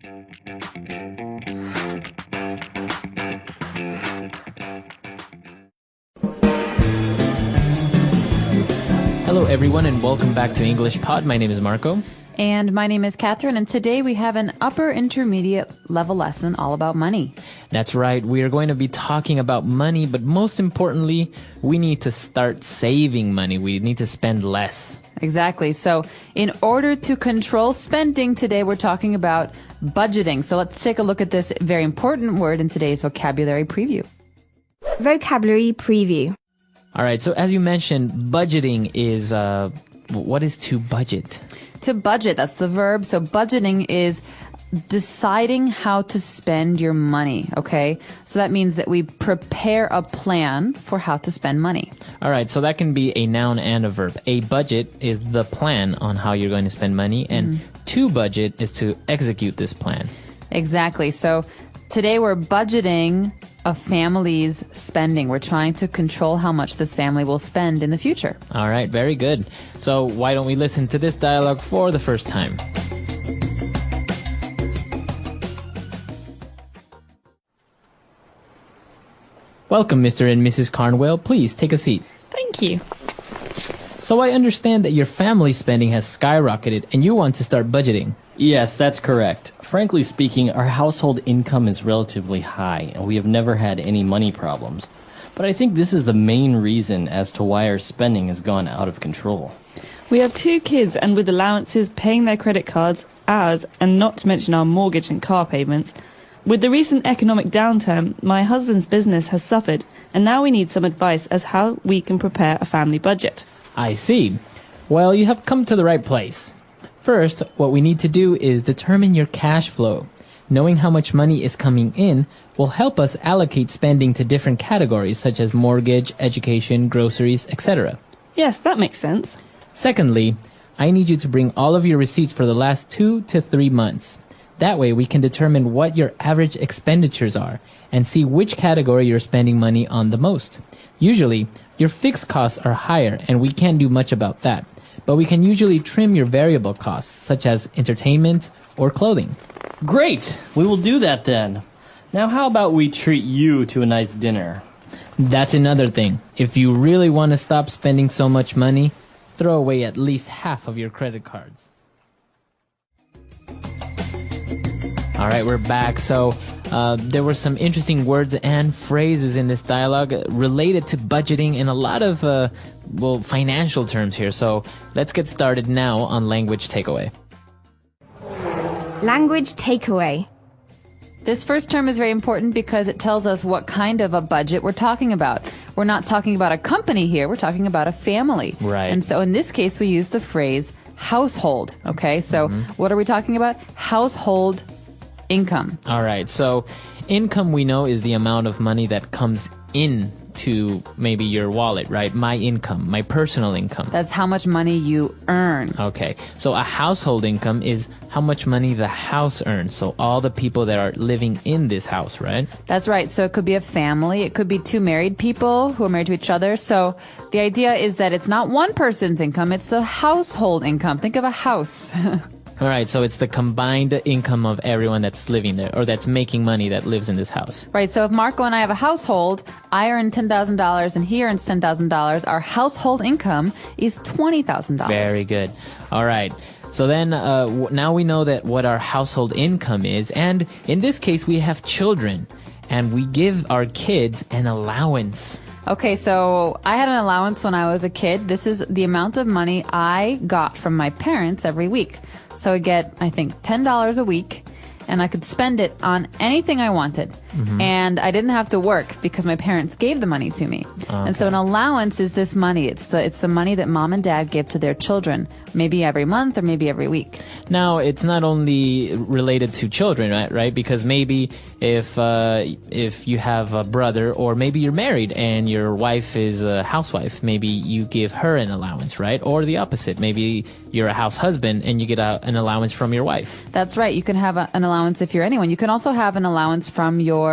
Hello, everyone, and welcome back to English Pod. My name is Marco. And my name is Catherine, and today we have an upper intermediate level lesson all about money. That's right. We are going to be talking about money, but most importantly, we need to start saving money. We need to spend less. Exactly. So in order to control spending, today we're talking about budgeting. So let's take a look at this very important word in today's vocabulary preview. Vocabulary preview. All right. So as you mentioned, budgeting is, what is to budget? To budget, that's the verb. So budgeting is deciding how to spend your money, okay? So that means that we prepare a plan for how to spend money. All right, so that can be a noun and a verb. A budget is the plan on how you're going to spend money, and to budget is to execute this plan. Exactly. So today we're budgeting a family's spending. We're trying to control how much this family will spend in the future. All right, very good. So why don't we listen to this dialogue for the first time? Welcome, Mr. and Mrs. Carnwell. Please take a seat. Thank you. So I understand that your family spending has skyrocketed and you want to start budgeting. Yes, that's correct. Frankly speaking, our household income is relatively high, and we have never had any money problems. But I think this is the main reason as to why our spending has gone out of control. We have 2 kids, and with allowances, paying their credit cards, ours, and not to mention our mortgage and car payments, with the recent economic downturn, my husband's business has suffered, and now we need some advice as how we can prepare a family budget. I see. Well, you have come to the right place. First, what we need to do is determine your cash flow. Knowing how much money is coming in will help us allocate spending to different categories such as mortgage, education, groceries, etc. Yes, that makes sense. Secondly, I need you to bring all of your receipts for the last 2 to 3 months. That way we can determine what your average expenditures are and see which category you're spending money on the most. Usually, your fixed costs are higher and we can't do much about that. But we can usually trim your variable costs, such as entertainment or clothing. Great! We will do that then. Now how about we treat you to a nice dinner? That's another thing. If you really want to stop spending so much money, throw away at least half of your credit cards. All right, we're back. So there were some interesting words and phrases in this dialogue related to budgeting and a lot of, financial terms here. So let's get started now on language takeaway. Language takeaway. This first term is very important because it tells us what kind of a budget we're talking about. We're not talking about a company here. We're talking about a family. Right. And so in this case, we use the phrase household. Okay, so what are we talking about? Household income. All right. So income, we know, is the amount of money that comes in to maybe your wallet, right? My income, my personal income. That's how much money you earn. Okay. So a household income is how much money the house earns. So all the people that are living in this house, right? That's right. So it could be a family. It could be 2 married people who are married to each other. So the idea is that it's not one person's income. It's the household income. Think of a house. All right, so it's the combined income of everyone that's living there, or that's making money that lives in this house. Right, so if Marco and I have a household, I earn $10,000 and he earns $10,000. Our household income is $20,000. Very good. All right. So then now we know that what our household income is, and in this case we have children, and we give our kids an allowance. Okay, so I had an allowance when I was a kid. This is the amount of money I got from my parents every week. So I get, I think, $10 a week, and I could spend it on anything I wanted. And I didn't have to work because my parents gave the money to me. Okay. And so an allowance is this money. It's the money that mom and dad give to their children, maybe every month or maybe every week. Now, it's not only related to children, right? Because maybe if you have a brother, or maybe you're married and your wife is a housewife, maybe you give her an allowance, right? Or the opposite. Maybe you're a house husband and you get an allowance from your wife. That's right. You can have an allowance if you're anyone. You can also have an allowance from your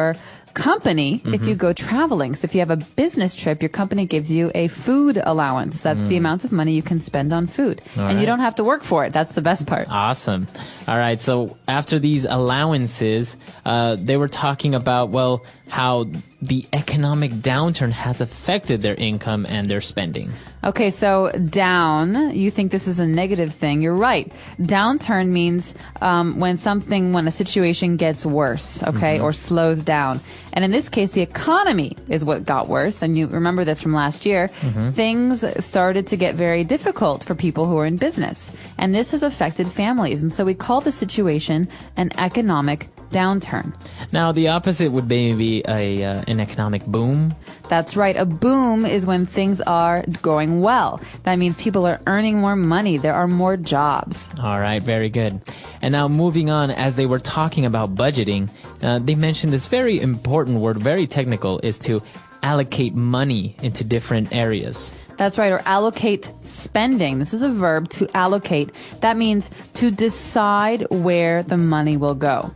company if you go traveling. So if you have a business trip, your company gives you a food allowance. That's the amount of money you can spend on food. And you don't have to work for it. That's the best part. Awesome. All right. So after these allowances, they were talking about, well, how the economic downturn has affected their income and their spending. Okay, so down, you think this is a negative thing. You're right. Downturn means when a situation gets worse, okay, or slows down. And in this case, the economy is what got worse. And you remember this from last year. Things started to get very difficult for people who are in business. And this has affected families. And so we call the situation an economic downturn. Now, the opposite would maybe an economic boom. That's right. A boom is when things are going well. That means people are earning more money. There are more jobs. All right, very good. And now moving on, as they were talking about budgeting, they mentioned this very important word, very technical, is to allocate money into different areas. That's right, or allocate spending. This is a verb, to allocate. That means to decide where the money will go.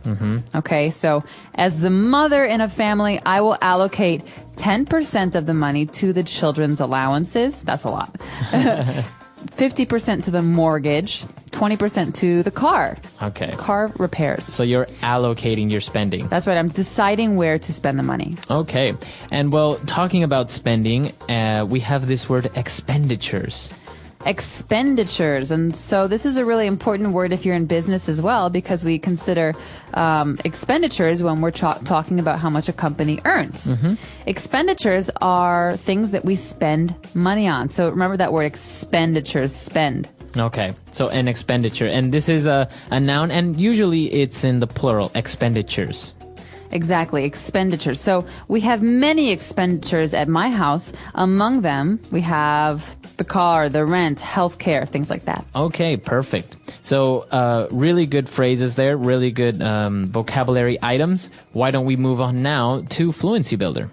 Okay, so as the mother in a family, I will allocate 10% of the money to the children's allowances. That's a lot. 50% to the mortgage, 20% to the car. Okay. Car repairs. So you're allocating your spending. That's right. I'm deciding where to spend the money. Okay. And well, talking about spending, we have this word expenditures. Expenditures. And so this is a really important word if you're in business as well, because we consider expenditures when we're talking about how much a company earns. Expenditures are things that we spend money on. So remember that word expenditures, spend. Okay, so an expenditure. And this is a noun, and usually it's in the plural, expenditures. Exactly, expenditures. So we have many expenditures at my house. Among them, we have the car, the rent, healthcare, things like that. Okay, perfect. So really good phrases there, really good vocabulary items. Why don't we move on now to Fluency Builder?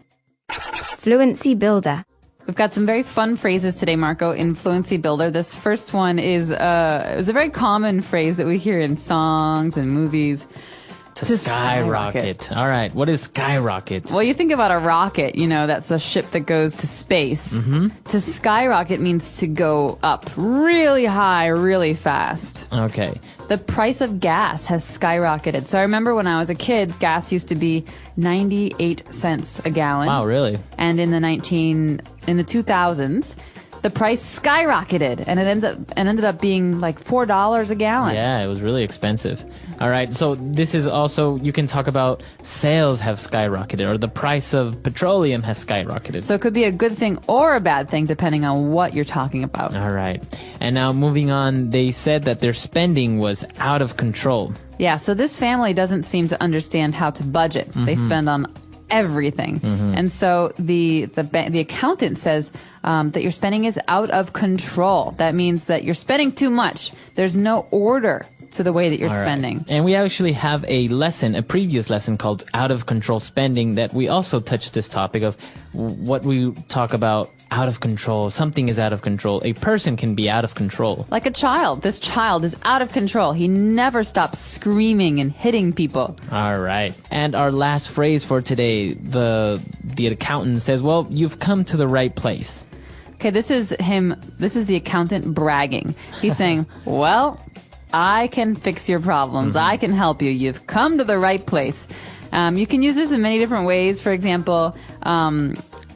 Fluency Builder. We've got some very fun phrases today, Marco, in Fluency Builder. This first one is a very common phrase that we hear in songs and movies. To skyrocket. All right. What is skyrocket? Well, you think about a rocket, that's a ship that goes to space. To skyrocket means to go up really high, really fast. Okay. The price of gas has skyrocketed. So I remember when I was a kid, gas used to be 98 cents a gallon. Wow, really? And in the 2000s, the price skyrocketed, and it ended up being like $4 a gallon. Yeah, it was really expensive. All right, so this is also, you can talk about sales have skyrocketed, or the price of petroleum has skyrocketed. So it could be a good thing or a bad thing, depending on what you're talking about. All right. And now moving on, they said that their spending was out of control. Yeah, so this family doesn't seem to understand how to budget. They spend on everything. And so the accountant says that your spending is out of control. That means that you're spending too much. There's no order to the way that you're spending. And we actually have a previous lesson called Out of Control Spending, that we also touched this topic of what we talk about out of control. Something is out of control. A person can be out of control. Like a child. This child is out of control. He never stops screaming and hitting people. All right. And our last phrase for today, the accountant says, well, you've come to the right place. Okay, this is the accountant bragging. He's saying, well, I can fix your problems. I can help you. You've come to the right place. You can use this in many different ways. For example,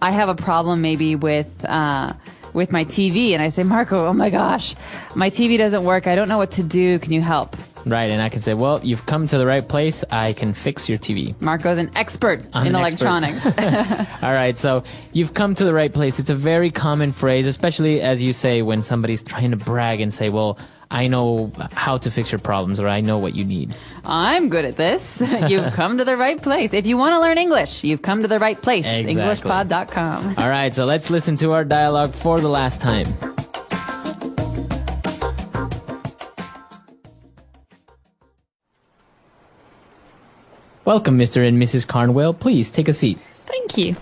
I have a problem maybe with my TV, and I say, Marco, oh my gosh, my TV doesn't work. I don't know what to do. Can you help? Right, and I can say, well, you've come to the right place. I can fix your TV. Marco's an expert in electronics. All right, so you've come to the right place. It's a very common phrase, especially as you say when somebody's trying to brag and say, well, I know how to fix your problems, or I know what you need. I'm good at this. You've come to the right place. If you want to learn English, you've come to the right place. Exactly. Englishpod.com. All right, so let's listen to our dialogue for the last time. Welcome, Mr. and Mrs. Carnwell. Please take a seat. Thank you.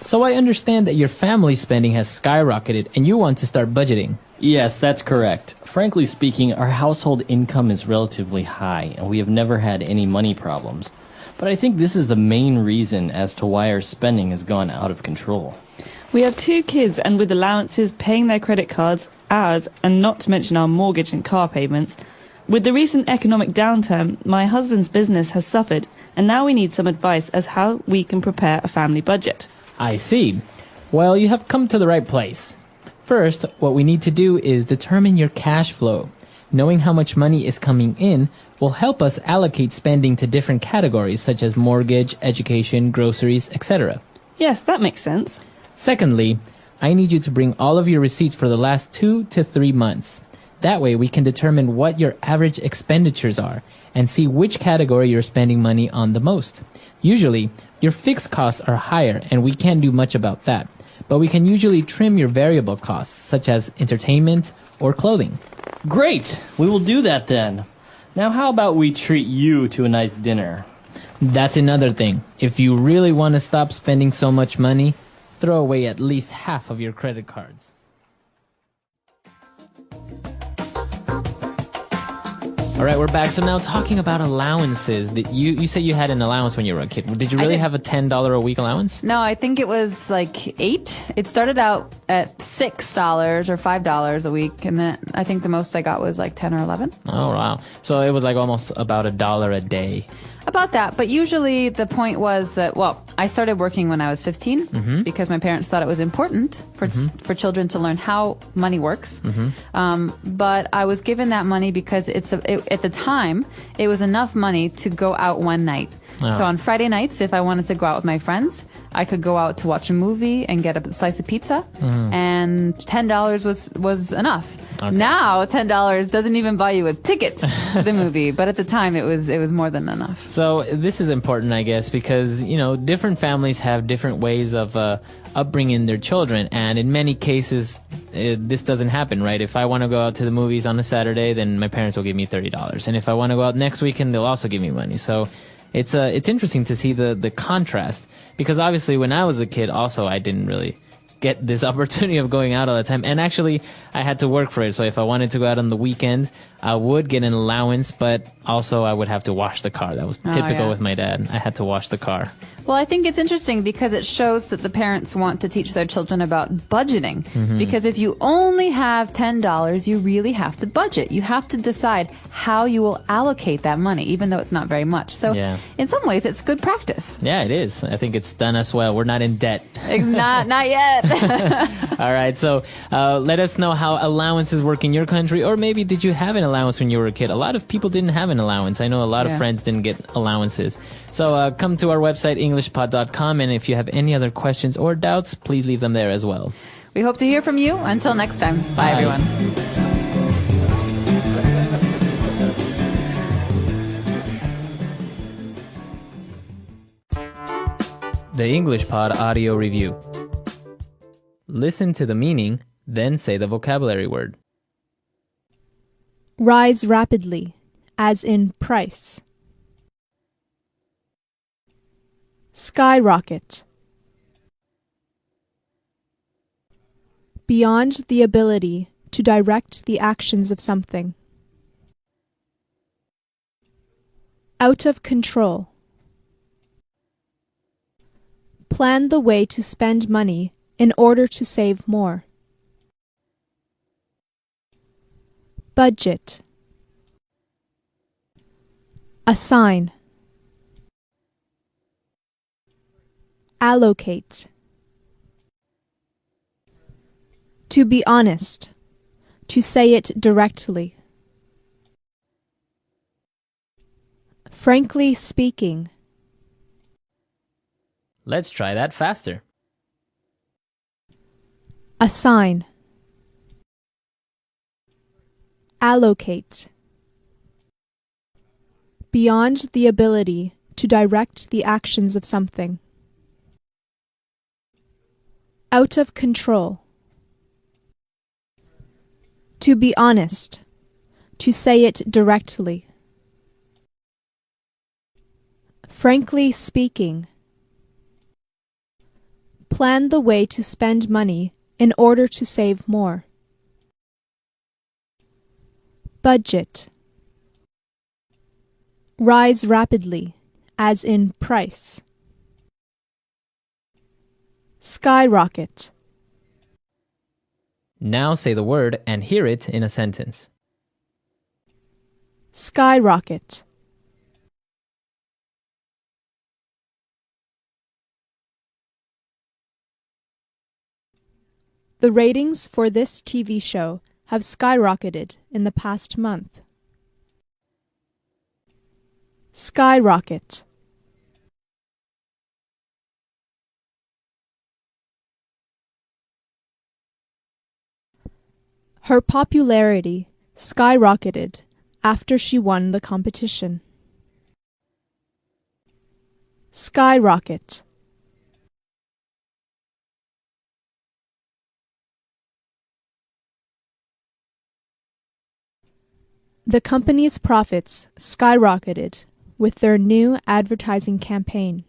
So I understand that your family spending has skyrocketed and you want to start budgeting. Yes, that's correct. Frankly speaking, our household income is relatively high, and we have never had any money problems. But I think this is the main reason as to why our spending has gone out of control. We have 2 kids, and with allowances, paying their credit cards, ours, and not to mention our mortgage and car payments, with the recent economic downturn, my husband's business has suffered, and now we need some advice as how we can prepare a family budget. I see. Well, you have come to the right place. First, what we need to do is determine your cash flow. Knowing how much money is coming in will help us allocate spending to different categories such as mortgage, education, groceries, etc. Yes, that makes sense. Secondly, I need you to bring all of your receipts for the last 2 to 3 months. That way we can determine what your average expenditures are and see which category you're spending money on the most. Usually, your fixed costs are higher and we can't do much about that, but we can usually trim your variable costs such as entertainment or clothing. Great! We will do that then. Now how about we treat you to a nice dinner? That's another thing. If you really want to stop spending so much money, throw away at least half of your credit cards. All right, we're back. So now talking about allowances. You said you had an allowance when you were a kid. Did you really have a $10 a week allowance? No, I think it was like 8. It started out at $6 or $5 a week, and then I think the most I got was like 10 or 11. Oh, wow. So it was like almost about $1 a day. About that, but usually the point was that, well, I started working when I was 15 because my parents thought it was important for children to learn how money works. But I was given that money because at the time, it was enough money to go out one night. Oh. So on Friday nights, if I wanted to go out with my friends, I could go out to watch a movie and get a slice of pizza, and $10 was enough. Okay. Now $10 doesn't even buy you a ticket to the movie, but at the time it was more than enough. So this is important, I guess, because, different families have different ways of upbringing their children, and in many cases, this doesn't happen, right? If I want to go out to the movies on a Saturday, then my parents will give me $30, and if I want to go out next weekend, they'll also give me money. So it's interesting to see the contrast, because obviously when I was a kid, also I didn't really get this opportunity of going out all the time, and actually I had to work for it. So if I wanted to go out on the weekend, I would get an allowance, but also I would have to wash the car. That was typical with my dad. I had to wash the car. Well, I think it's interesting because it shows that the parents want to teach their children about budgeting. Because if you only have $10, you really have to budget. You have to decide how you will allocate that money, even though it's not very much. So in some ways, it's good practice. Yeah, it is. I think it's done us well. We're not in debt. Not yet. All right. So let us know how allowances work in your country, or maybe did you have an allowance when you were a kid? A lot of people didn't have an allowance. I know a lot of friends didn't get allowances. So come to our website, englishpod.com, and if you have any other questions or doubts, please leave them there as well. We hope to hear from you. Until next time. Bye. Everyone. The English Pod Audio Review. Listen to the meaning, then say the vocabulary word. Rise rapidly, as in price. Skyrocket. Beyond the ability to direct the actions of something. Out of control. Plan the way to spend money in order to save more. Budget. Assign. Allocate. To be honest. To say it directly. Frankly speaking. Let's try that faster. Assign. Allocate. Beyond the ability to direct the actions of something. Out of control. To be honest. To say it directly. Frankly speaking. Plan the way to spend money in order to save more. Budget. Rise rapidly, as in price. Skyrocket. Now say the word and hear it in a sentence. Skyrocket. The ratings for this TV show have skyrocketed in the past month. Skyrocket. Her popularity skyrocketed after she won the competition. Skyrocket. The company's profits skyrocketed with their new advertising campaign.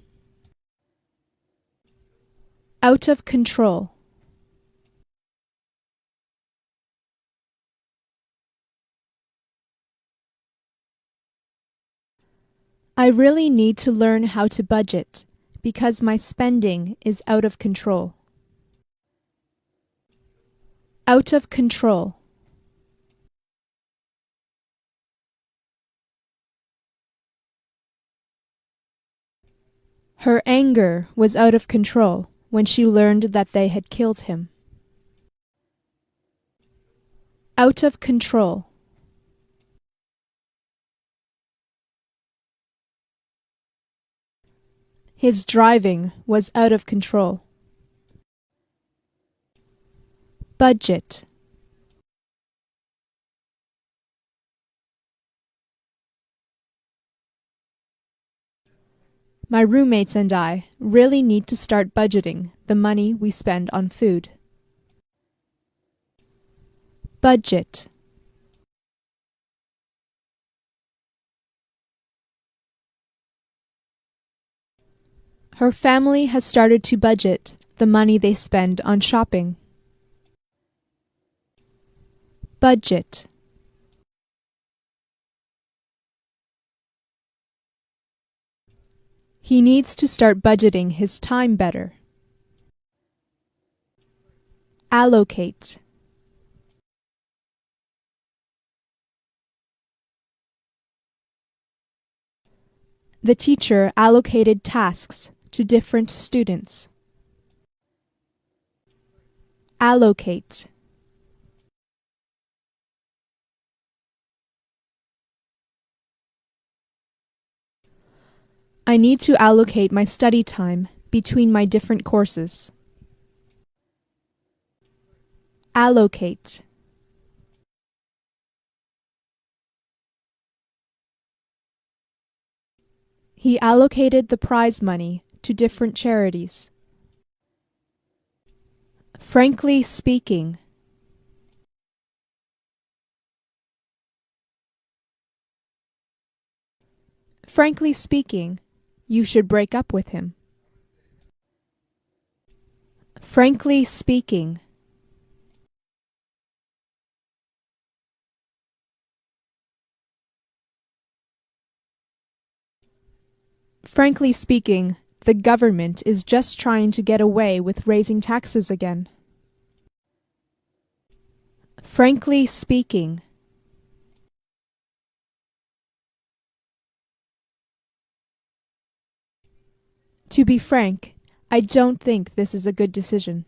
Out of control. I really need to learn how to budget because my spending is out of control. Out of control. Her anger was out of control when she learned that they had killed him. Out of control. His driving was out of control. Budget. My roommates and I really need to start budgeting the money we spend on food. Budget. Her family has started to budget the money they spend on shopping. Budget. He needs to start budgeting his time better. Allocate. The teacher allocated tasks to different students. Allocate. I need to allocate my study time between my different courses. Allocate. He allocated the prize money to different charities. Frankly speaking. Frankly speaking, you should break up with him. Frankly speaking. Frankly speaking, the government is just trying to get away with raising taxes again. Frankly speaking. To be frank, I don't think this is a good decision.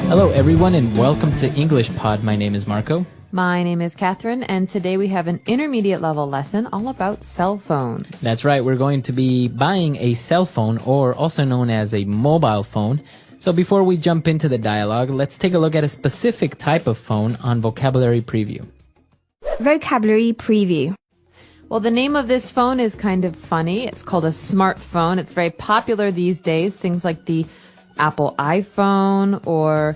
Hello everyone and welcome to English Pod. My name is Marco. My name is Catherine, and today we have an intermediate level lesson all about cell phones. That's right, we're going to be buying a cell phone, or also known as a mobile phone. So before we jump into the dialogue, let's take a look at a specific type of phone on Vocabulary Preview. Vocabulary Preview. Well, the name of this phone is kind of funny. It's called a smartphone. It's very popular these days. Things like the Apple iPhone or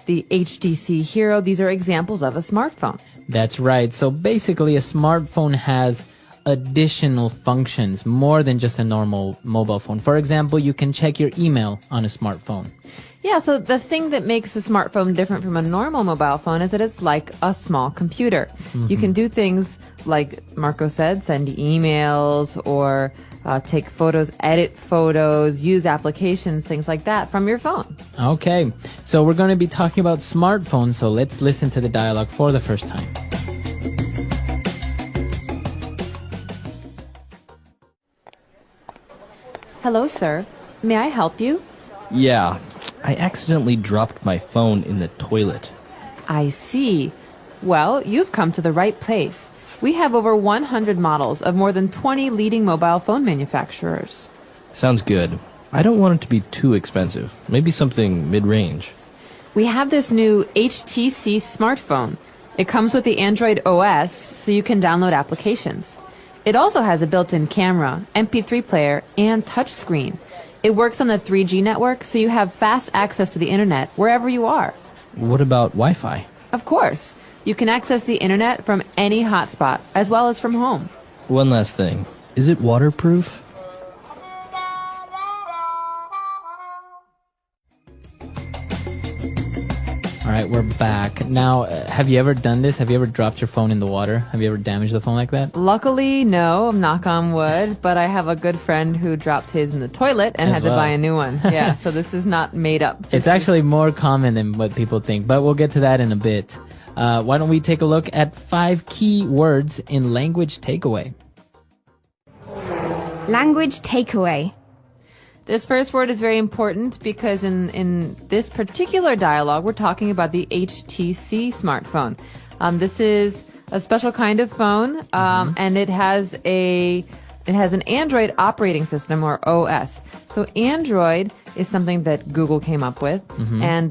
the HTC Hero. These are examples of a smartphone. That's right. So basically a smartphone has additional functions more than just a normal mobile phone. For example, you can check your email on a smartphone. Yeah, so the thing that makes a smartphone different from a normal mobile phone is that it's like a small computer. You can do things like Marco said, send emails or take photos, edit photos, use applications, things like that from your phone. Okay, so we're going to be talking about smartphones, so let's listen to the dialogue for the first time. Hello, sir. May I help you? Yeah, I accidentally dropped my phone in the toilet. I see. Well, you've come to the right place. We have over 100 models of more than 20 leading mobile phone manufacturers. Sounds good. I don't want it to be too expensive. Maybe something mid-range. We have this new HTC smartphone. It comes with the Android OS, so you can download applications. It also has a built-in camera, MP3 player, and touchscreen. It works on the 3G network, so you have fast access to the internet wherever you are. What about Wi-Fi? Of course. You can access the internet from any hotspot, as well as from home. One last thing. Is it waterproof? All right, we're back. Now, have you ever done this? Have you ever dropped your phone in the water? Have you ever damaged the phone like that? Luckily, no, knock on wood, but I have a good friend who dropped his in the toilet and As had to well. buy a new one. Yeah, so this is not made up. It's actually more common than what people think, but we'll get to that in a bit. Why don't we take a look at 5 key words in language takeaway? Language takeaway. This first word is very important because in this particular dialogue, we're talking about the HTC smartphone. This is a special kind of phone, and it has an Android operating system, or OS. So Android is something that Google came up with, and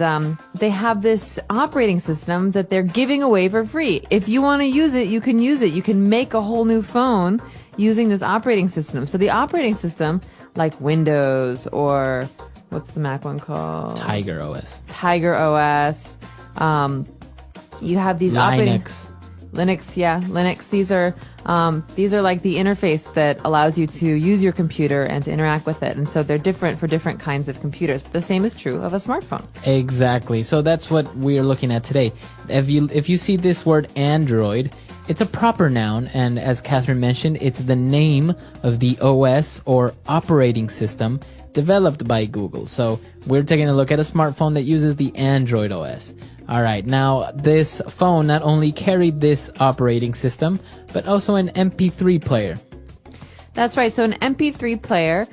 they have this operating system that they're giving away for free. If you want to use it, you can use it. You can make a whole new phone using this operating system. So the operating system, like Windows, or what's the Mac one called? Tiger OS. Tiger OS. You have these Linux, yeah, Linux. These are like the interface that allows you to use your computer and to interact with it. And so they're different for different kinds of computers. But the same is true of a smartphone. Exactly. So that's what we're looking at today. If you see this word Android, it's a proper noun, and as Catherine mentioned, it's the name of the OS or operating system developed by Google. So we're taking a look at a smartphone that uses the Android OS. All right, now this phone not only carried this operating system, but also an MP3 player. That's right. So an MP3 player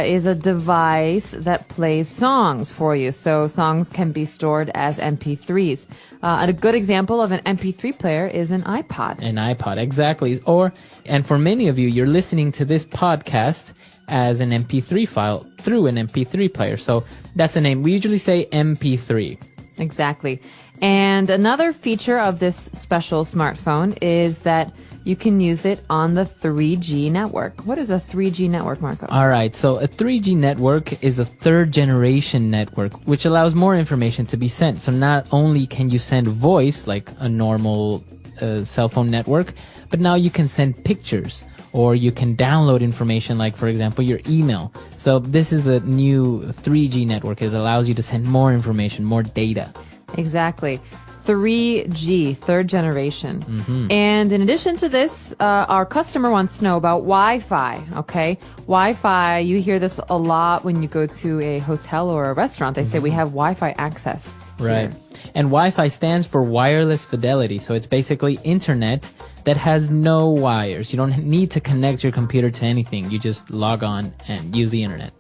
is a device that plays songs for you. So songs can be stored as MP3s. And a good example of an MP3 player is an iPod. An iPod, exactly. And for many of you, you're listening to this podcast as an MP3 file through an MP3 player. So that's the name. We usually say MP3. Exactly. And another feature of this special smartphone is that you can use it on the 3G network. What is a 3G network, Marco? All right, so a 3G network is a third generation network, which allows more information to be sent. So not only can you send voice like a normal cell phone network, but now you can send pictures, or you can download information like, for example, your email. So this is a new 3G network. It allows you to send more information, more data. Exactly. 3G, third generation. And in addition to this, our customer wants to know about Wi-Fi, okay? Wi-Fi, you hear this a lot when you go to a hotel or a restaurant. They say we have Wi-Fi access. Right. And Wi-Fi stands for wireless fidelity. So it's basically internet that has no wires. You don't need to connect your computer to anything. You just log on and use the internet.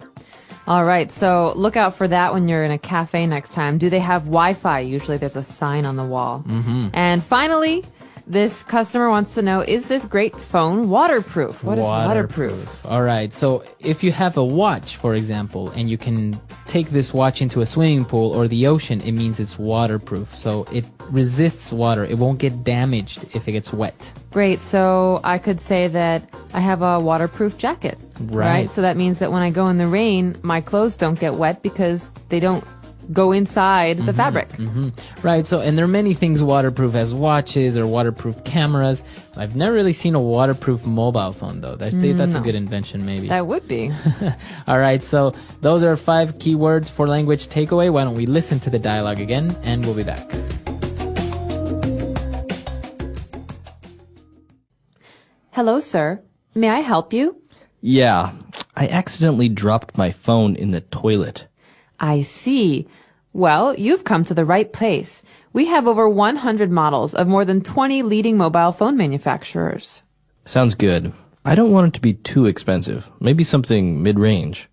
All right, so look out for that when you're in a cafe next time. Do they have Wi-Fi? Usually there's a sign on the wall. And finally, this customer wants to know, is this great phone waterproof? What is waterproof? All right, so if you have a watch, for example, and you can take this watch into a swimming pool or the ocean, it means it's waterproof. So it resists water. It won't get damaged if it gets wet. Great, so I could say that I have a waterproof jacket. Right. So that means that when I go in the rain, my clothes don't get wet because they don't go inside the fabric. Right. So, and there are many things waterproof as watches or waterproof cameras. I've never really seen a waterproof mobile phone, though. That's a good invention, maybe. That would be. All right. So those are 5 keywords for language takeaway. Why don't we listen to the dialogue again, and we'll be back. Hello, sir. May I help you? Yeah, I accidentally dropped my phone in the toilet. I see. Well, you've come to the right place. We have over 100 models of more than 20 leading mobile phone manufacturers. Sounds good. I don't want it to be too expensive. Maybe something mid-range.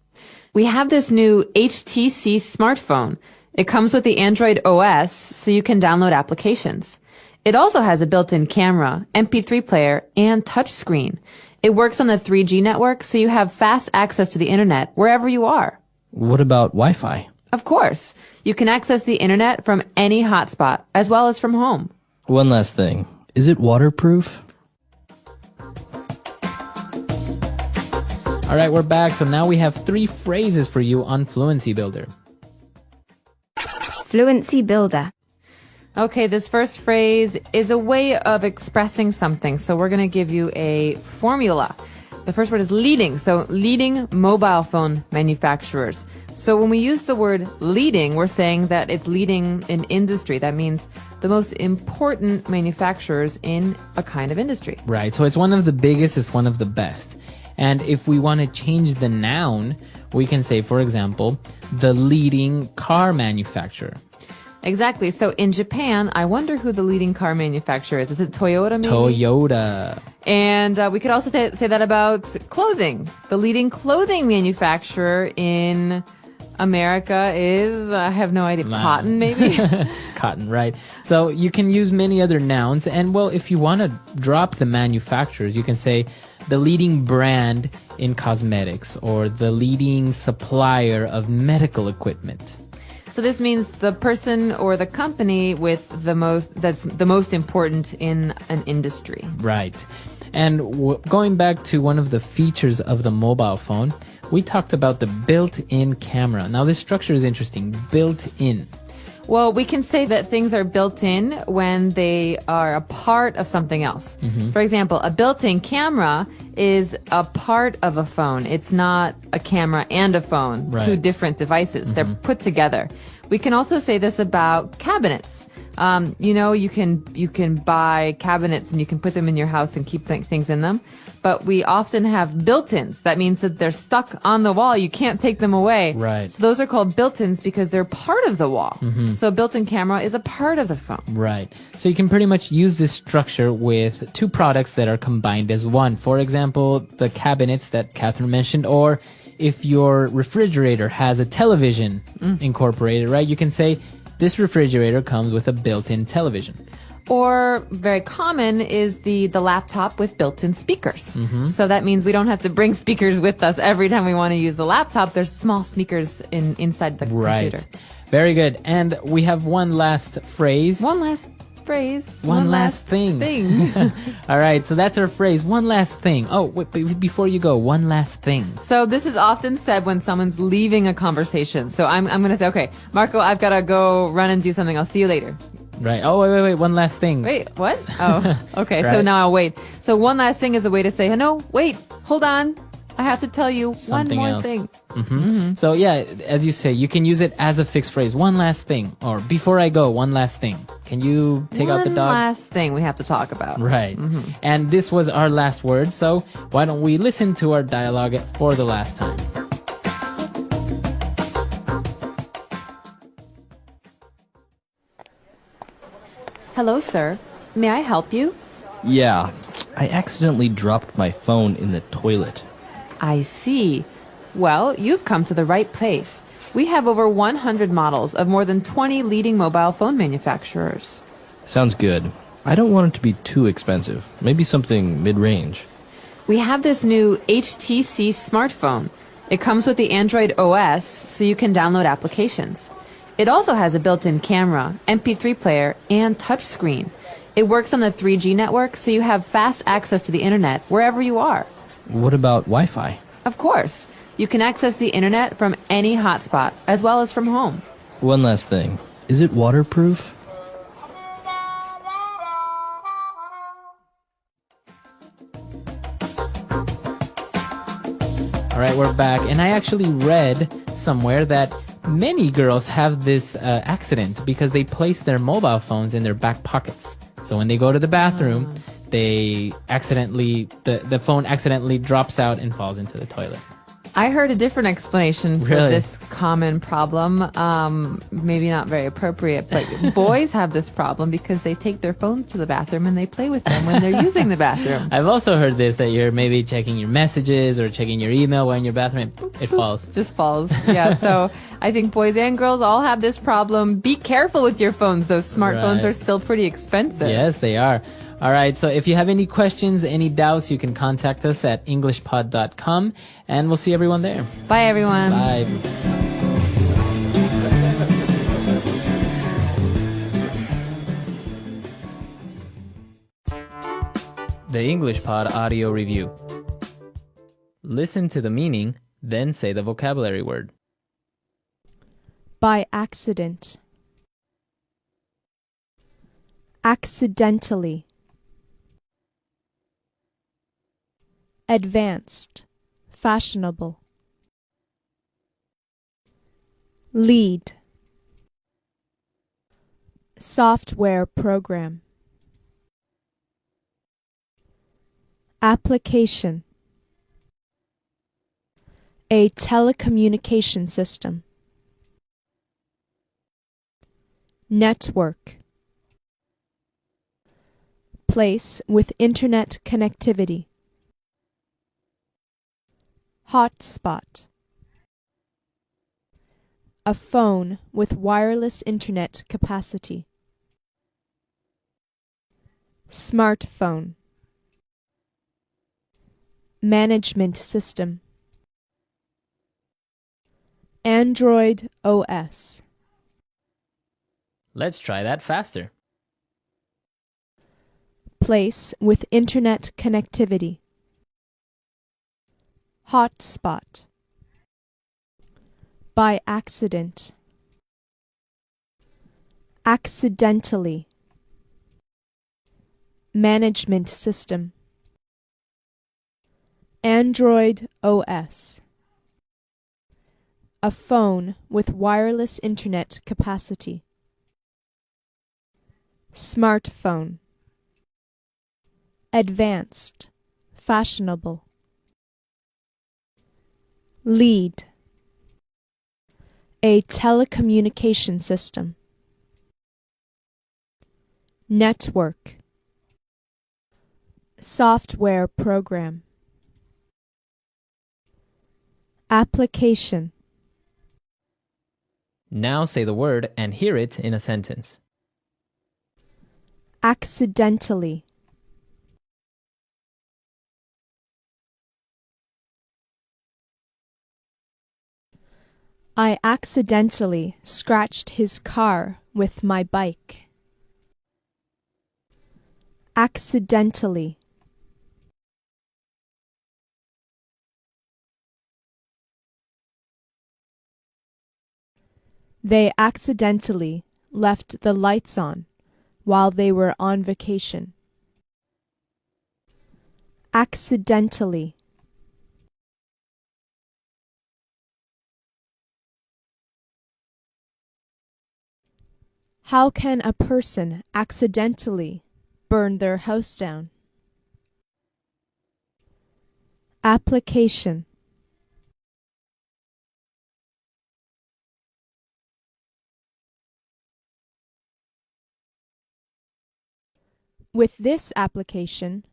We have this new HTC smartphone. It comes with the Android OS, so you can download applications. It also has a built-in camera, MP3 player, and touchscreen. It works on the 3G network, so you have fast access to the internet wherever you are. What about Wi-Fi? Of course. You can access the internet from any hotspot, as well as from home. One last thing. Is it waterproof? All right, we're back. So now we have 3 phrases for you on Fluency Builder. Fluency Builder. Okay, this first phrase is a way of expressing something. So we're going to give you a formula. The first word is leading. So leading mobile phone manufacturers. So when we use the word leading, we're saying that it's leading in industry. That means the most important manufacturers in a kind of industry. Right. So it's one of the biggest, it's one of the best. And if we want to change the noun, we can say, for example, the leading car manufacturer. Exactly. So in Japan, I wonder who the leading car manufacturer is. Is it Toyota maybe? Toyota. And we could also say that about clothing. The leading clothing manufacturer in America is, I have no idea, Cotton maybe? Cotton, right. So you can use many other nouns. And well, if you want to drop the manufacturers, you can say the leading brand in cosmetics or the leading supplier of medical equipment. So this means the person or the company with that's the most important in an industry. Right. And going back to one of the features of the mobile phone, we talked about the built-in camera. Now this structure is interesting. Built-in. Well, we can say that things are built in when they are a part of something else. For example, a built-in camera is a part of a phone. It's not a camera and a phone, right. 2 different devices. They're put together. We can also say this about cabinets. You can buy cabinets and you can put them in your house and keep things in them. But we often have built-ins. That means that they're stuck on the wall. You can't take them away. Right. So those are called built-ins because they're part of the wall. So a built-in camera is a part of the phone. Right. So you can pretty much use this structure with 2 products that are combined as one. For example, the cabinets that Catherine mentioned, or if your refrigerator has a television incorporated, right? You can say this refrigerator comes with a built-in television. Or very common is the laptop with built-in speakers. So that means we don't have to bring speakers with us every time we want to use the laptop. There's small speakers inside the computer. Very good. And we have one last phrase. One last phrase. One last thing. All right, so that's our phrase. One last thing. Oh, wait, before you go, one last thing. So this is often said when someone's leaving a conversation. So I'm going to say, okay, Marco, I've got to go run and do something. I'll see you later. Right. Oh, wait. One last thing. Wait, what? Oh, okay. Right. So now I'll wait. So one last thing is a way to say, no, wait, hold on. I have to tell you Something one more else. thing. So yeah, as you say, you can use it as a fixed phrase. One last thing. Or before I go, one last thing. Can you take out the dog? One last thing we have to talk about. Right. And this was our last word. So why don't we listen to our dialogue for the last time? Hello, sir. May I help you? Yeah, I accidentally dropped my phone in the toilet. I see. Well, you've come to the right place. We have over 100 models of more than 20 leading mobile phone manufacturers. Sounds good. I don't want it to be too expensive. Maybe something mid-range. We have this new HTC smartphone. It comes with the Android OS, so you can download applications. It also has a built-in camera, MP3 player, and touchscreen. It works on the 3G network, so you have fast access to the internet wherever you are. What about Wi-Fi? Of course. You can access the internet from any hotspot, as well as from home. One last thing. Is it waterproof? All right, we're back. And I actually read somewhere that many girls have this accident because they place their mobile phones in their back pockets. So when they go to the bathroom, they accidentally, the phone accidentally drops out and falls into the toilet. I heard a different explanation for Really? this common problem. Maybe not very appropriate, but boys have this problem because they take their phones to the bathroom and they play with them when they're using the bathroom. I've also heard this, that you're maybe checking your messages or checking your email while in your bathroom, and boop, it falls. Just falls. Yeah, so I think boys and girls all have this problem. Be careful with your phones. Those smartphones Right. are still pretty expensive. Yes, they are. All right, so if you have any questions, any doubts, you can contact us at englishpod.com, and we'll see everyone there. Bye, everyone. Bye. The English Pod Audio Review. Listen to the meaning, then say the vocabulary word. By accident. Accidentally. Advanced. Fashionable. Lead. Software program. Application. A telecommunication system. Network. Place with internet connectivity. Hotspot. A phone with wireless internet capacity. Smartphone. Management system. Android OS. Let's try that faster. Place with internet connectivity. Hotspot. By accident. Accidentally. Management system. Android OS. A phone with wireless internet capacity. Smartphone. Advanced. Fashionable. Lead. A telecommunication system. Network. Software program. Application. Now say the word and hear it in a sentence. Accidentally. I accidentally scratched his car with my bike. Accidentally. They accidentally left the lights on while they were on vacation. Accidentally. How can a person accidentally burn their house down? Application. With this application,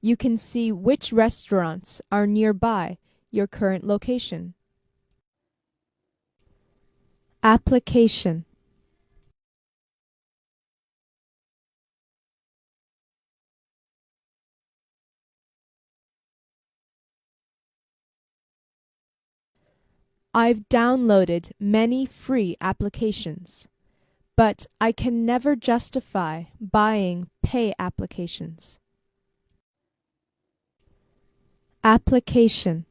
you can see which restaurants are nearby your current location. Application. I've downloaded many free applications, but I can never justify buying pay applications. Application.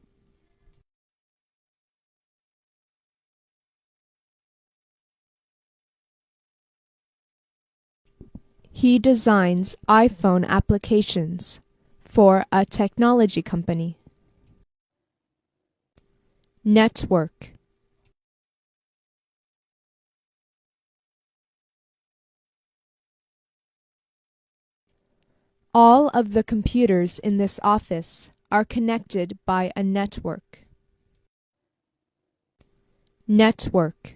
He designs iPhone applications for a technology company. Network. All of the computers in this office are connected by a network. Network.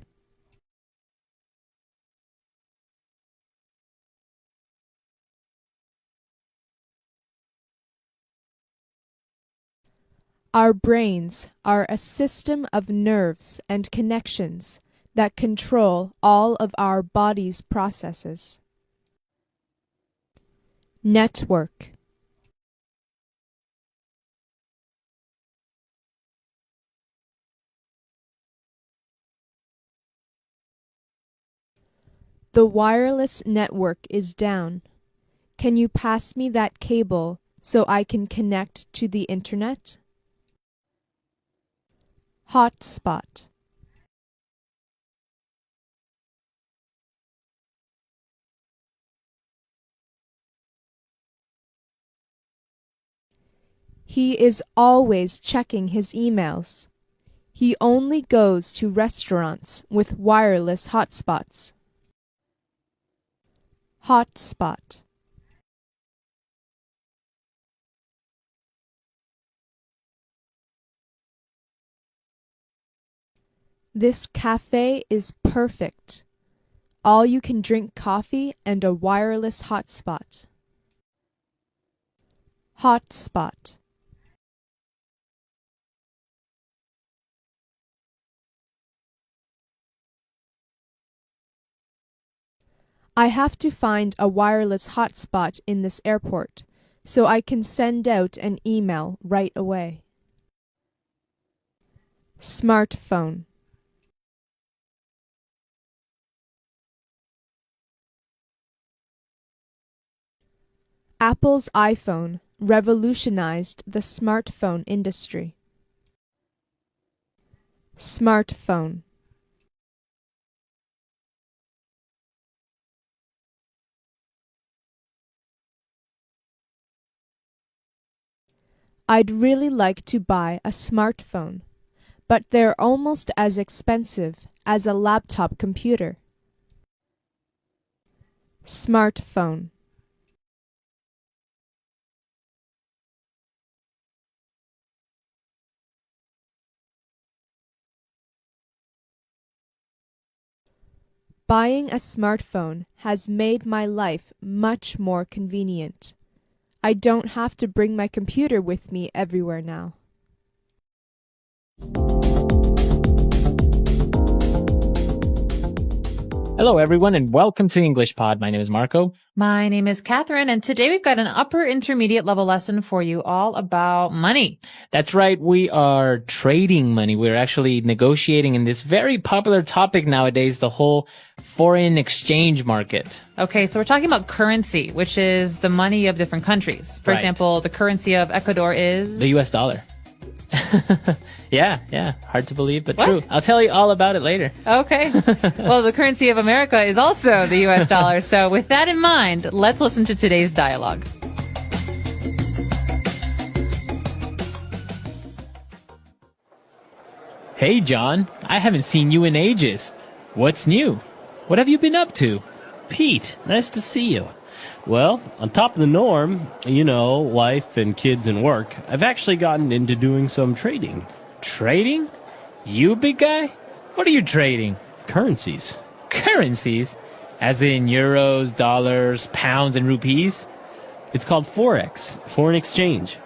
Our brains are a system of nerves and connections that control all of our body's processes. Network. The wireless network is down. Can you pass me that cable so I can connect to the internet? Hotspot. He is always checking his emails. He only goes to restaurants with wireless hotspots. Hotspot. This cafe is perfect. All you can drink coffee and a wireless hotspot. Hotspot. I have to find a wireless hotspot in this airport so I can send out an email right away. Smartphone. Apple's iPhone revolutionized the smartphone industry. Smartphone. I'd really like to buy a smartphone, but they're almost as expensive as a laptop computer. Smartphone. Buying a smartphone has made my life much more convenient. I don't have to bring my computer with me everywhere now. Hello, everyone, and welcome to English Pod. My name is Marco. My name is Catherine, and today we've got an upper intermediate level lesson for you all about money. That's right. We are trading money. We're actually negotiating in this very popular topic nowadays, the whole foreign exchange market. Okay, so we're talking about currency, which is the money of different countries. For Right. example, the currency of Ecuador is... The US dollar. Yeah. Hard to believe, but What? true. I'll tell you all about it later. Okay. Well, the currency of America is also the US dollar. So with that in mind, let's listen to today's dialogue. Hey, John. I haven't seen you in ages. What's new? What have you been up to? Pete, nice to see you. Well, on top of the norm, you know, wife and kids and work, I've actually gotten into doing some trading. Trading? You, big guy? What are you trading? Currencies. Currencies? As in euros, dollars, pounds, and rupees? It's called Forex, foreign exchange.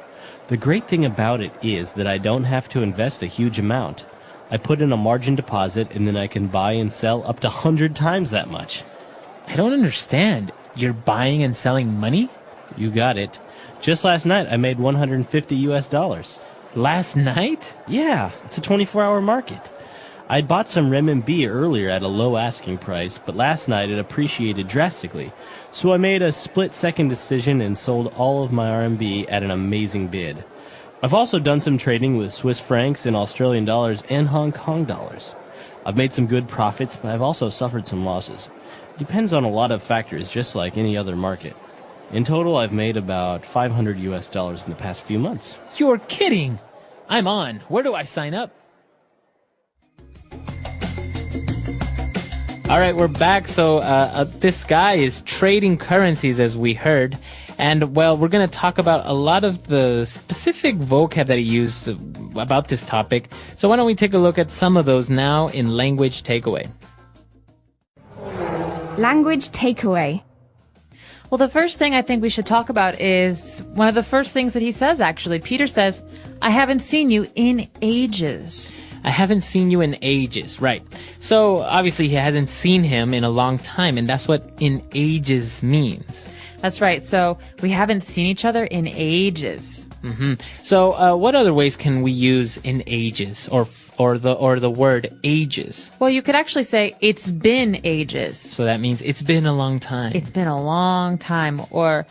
The great thing about it is that I don't have to invest a huge amount. I put in a margin deposit and then I can buy and sell up to 100 times that much. I don't understand. You're buying and selling money? You got it. Just last night I made $150. Last night? Yeah, it's a 24-hour market. I'd bought some renminbi earlier at a low asking price, but last night it appreciated drastically. So I made a split-second decision and sold all of my RMB at an amazing bid. I've also done some trading with Swiss francs and Australian dollars and Hong Kong dollars. I've made some good profits, but I've also suffered some losses. Depends on a lot of factors, just like any other market. In total, I've made about $500 in the past few months. You're kidding. I'm on. Where do I sign up? All right, we're back. So this guy is trading currencies, as we heard. And, well, we're going to talk about a lot of the specific vocab that he used about this topic. So why don't we take a look at some of those now in Language Takeaway. Language takeaway. Well, the first thing I think we should talk about is one of the first things that he says, actually. Peter says, I haven't seen you in ages. I haven't seen you in ages, right? So obviously he hasn't seen him in a long time, and that's what in ages means. That's right. So we haven't seen each other in ages. Mm-hmm. So what other ways can we use in ages or the word ages? Well, you could actually say it's been ages. So that means it's been a long time. It's been a long time, or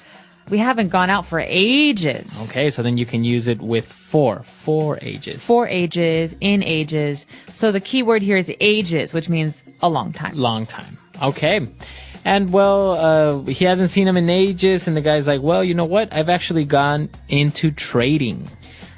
we haven't gone out for ages. Okay, so then you can use it with for ages. For ages, in ages. So the key word here is ages, which means a long time. Long time. Okay. And, well, he hasn't seen him in ages, and the guy's like, well, you know what? I've actually gone into trading.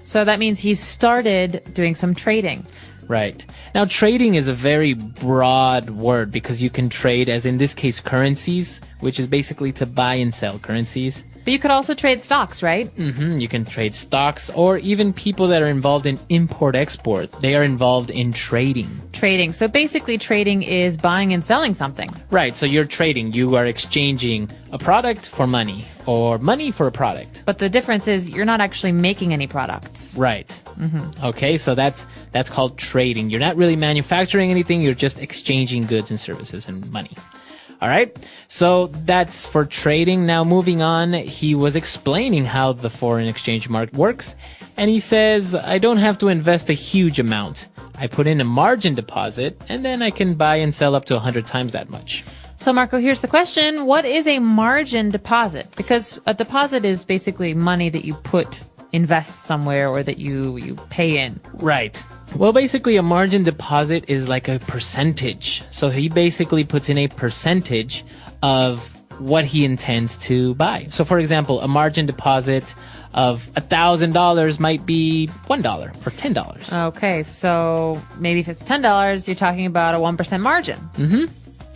So that means he started doing some trading. Right. Now, trading is a very broad word because you can trade, as in this case, currencies, which is basically to buy and sell currencies. But you could also trade stocks, right? Mm-hmm. You can trade stocks, or even people that are involved in import-export. They are involved in trading. Trading. So basically trading is buying and selling something. Right. So you're trading. You are exchanging a product for money, or money for a product. But the difference is you're not actually making any products. Right. Mm-hmm. Okay, so that's called trading. You're not really manufacturing anything. You're just exchanging goods and services and money. All right, so that's for trading. Now, moving on, he was explaining how the foreign exchange market works, and he says, I don't have to invest a huge amount. I put in a margin deposit, and then I can buy and sell up to 100 times that much. So, Marco, here's the question. What is a margin deposit? Because a deposit is basically money that you invest somewhere or that you pay in. Right. Well, basically, a margin deposit is like a percentage. So he basically puts in a percentage of what he intends to buy. So, for example, a margin deposit of $1,000 might be $1 or $10. Okay, so maybe if it's $10, you're talking about a 1% margin. Mm-hmm.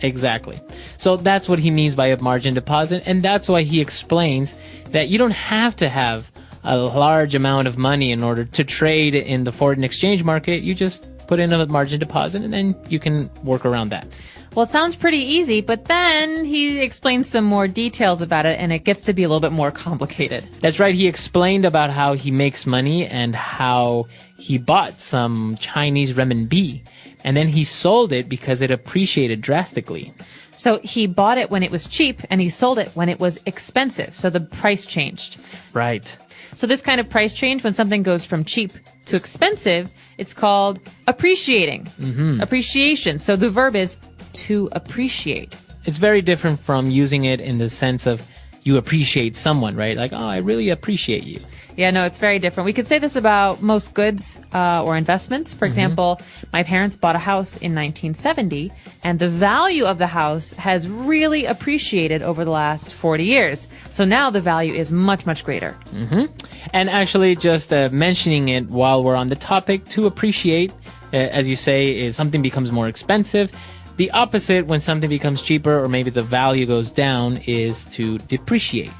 Exactly. So that's what he means by a margin deposit, and that's why he explains that you don't have to have a large amount of money in order to trade in the foreign exchange market. You just put in a margin deposit, and then you can work around that. Well, it sounds pretty easy, but then he explains some more details about it, and it gets to be a little bit more complicated. That's right. He explained about how he makes money and how he bought some Chinese renminbi, and then he sold it because it appreciated drastically. So he bought it when it was cheap, and he sold it when it was expensive. So the price changed. Right. So this kind of price change, when something goes from cheap to expensive, it's called appreciating. Mm-hmm. Appreciation. So the verb is to appreciate. It's very different from using it in the sense of you appreciate someone, right? Like, oh, I really appreciate you. Yeah, no, it's very different. We could say this about most goods or investments. For example, my parents bought a house in 1970, and the value of the house has really appreciated over the last 40 years. So now the value is much, much greater. Mm-hmm. And actually, just mentioning it while we're on the topic, to appreciate, as you say, is something becomes more expensive. The opposite, when something becomes cheaper or maybe the value goes down, is to depreciate.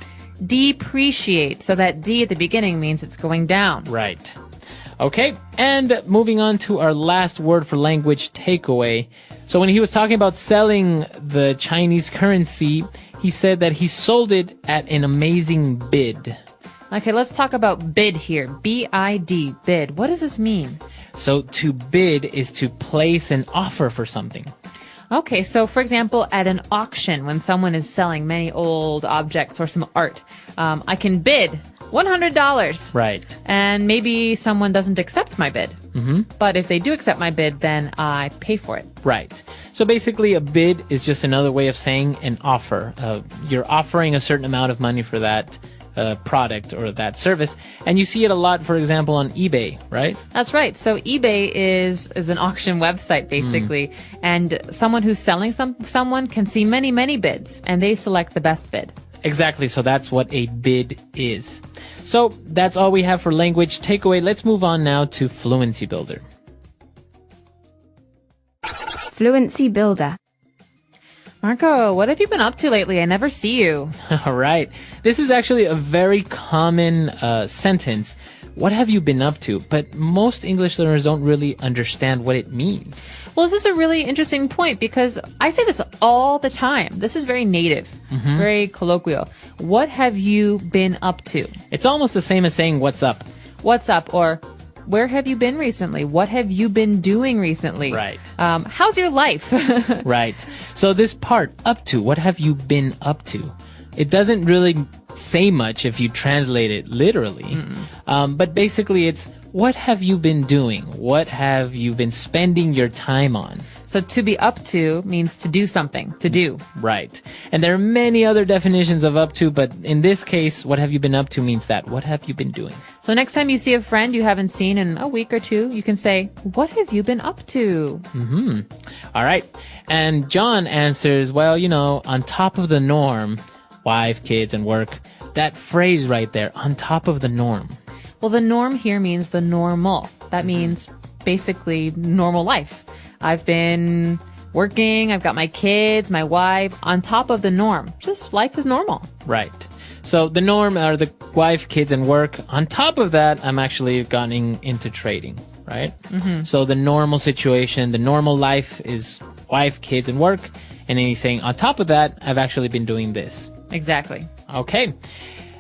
Depreciate. So that D at the beginning means it's going down. Right. Okay, and moving on to our last word for language takeaway. So when he was talking about selling the Chinese currency, he said that he sold it at an amazing bid. Okay, let's talk about bid here. B-I-D, bid. What does this mean? So to bid is to place an offer for something. Okay, so for example, at an auction, when someone is selling many old objects or some art, I can bid $100. Right. And maybe someone doesn't accept my bid. Mm-hmm. But if they do accept my bid, then I pay for it. Right. So basically, a bid is just another way of saying an offer. You're offering a certain amount of money for that product or that service. And you see it a lot, for example, on eBay, right? That's right. So eBay is an auction website, basically. And someone who's selling someone can see many, many bids, and they select the best bid. Exactly. So that's what a bid is. So that's all we have for language takeaway. Let's move on now to Fluency Builder. Fluency Builder. Marco, what have you been up to lately? I never see you. All right. This is actually a very common sentence. What have you been up to? But most English learners don't really understand what it means. Well, this is a really interesting point because I say this all the time. This is very native, very colloquial. What have you been up to? It's almost the same as saying, what's up? What's up? Or where have you been recently? What have you been doing recently? Right. How's your life? Right. So this part, up to, what have you been up to? It doesn't really say much if you translate it literally. But basically it's, what have you been doing? What have you been spending your time on? So to be up to means to do something, to do. Right. And there are many other definitions of up to, but in this case, what have you been up to means that. What have you been doing? So next time you see a friend you haven't seen in a week or two, you can say, what have you been up to? All right. And John answers, well, on top of the norm, wife, kids, and work. That phrase right there, on top of the norm. Well, the norm here means the normal. That means basically normal life. I've been working, I've got my kids, my wife, on top of the norm. Just life is normal. Right. So the norm are the wife, kids, and work. On top of that, I'm actually getting into trading, right? So the normal situation, the normal life is wife, kids, and work. And then he's saying, on top of that, I've actually been doing this. Exactly. Okay.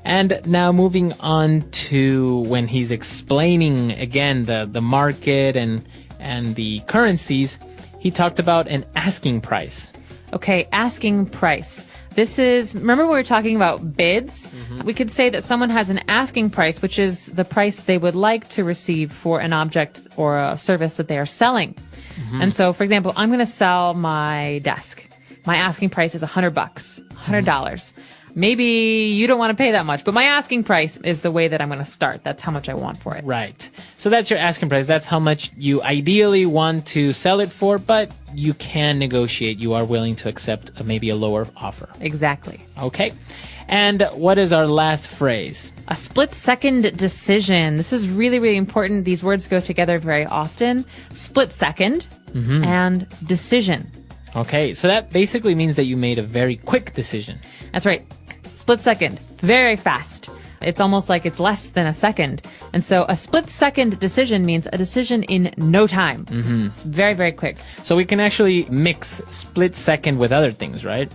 And now moving on to when he's explaining, again, the market and the currencies, he talked about an asking price. Okay, asking price. Remember we were talking about bids? We could say that someone has an asking price, which is the price they would like to receive for an object or a service that they are selling. And so, for example, I'm going to sell my desk. My asking price is $100, $100. Maybe you don't want to pay that much, but my asking price is the way that I'm going to start. That's how much I want for it. Right. So that's your asking price. That's how much you ideally want to sell it for, but you can negotiate. You are willing to accept maybe a lower offer. Exactly. Okay. And what is our last phrase? A split-second decision. This is really, really important. These words go together very often. Split second and decision. Okay, so that basically means that you made a very quick decision. That's right. Split second. Very fast. It's almost like it's less than a second. And so a split-second decision means a decision in no time. It's very, very quick. So we can actually mix split second with other things, right?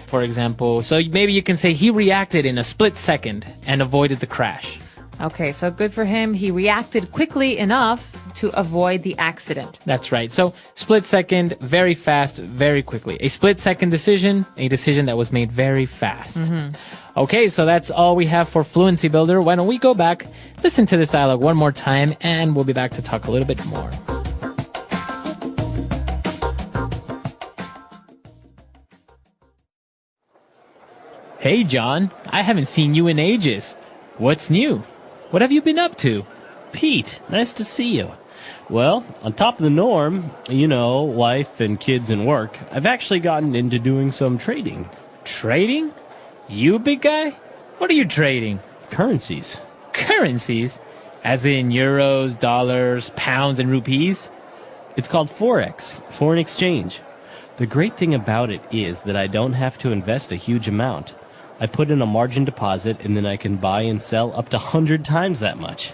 For example, so maybe you can say he reacted in a split second and avoided the crash. Okay, so good for him. He reacted quickly enough to avoid the accident. That's right. So split second, very fast, very quickly. A split second decision, a decision that was made very fast. Okay, so that's all we have for Fluency Builder. Why don't we go back, listen to this dialogue one more time, and we'll be back to talk a little bit more. Hey, John. I haven't seen you in ages. What's new? What have you been up to? Pete, nice to see you. Well, on top of the norm, wife and kids and work, I've actually gotten into doing some trading. Trading? You, big guy? What are you trading? Currencies. Currencies? As in euros, dollars, pounds, and rupees? It's called Forex, foreign exchange. The great thing about it is that I don't have to invest a huge amount. I put in a margin deposit and then I can buy and sell up to 100 times that much.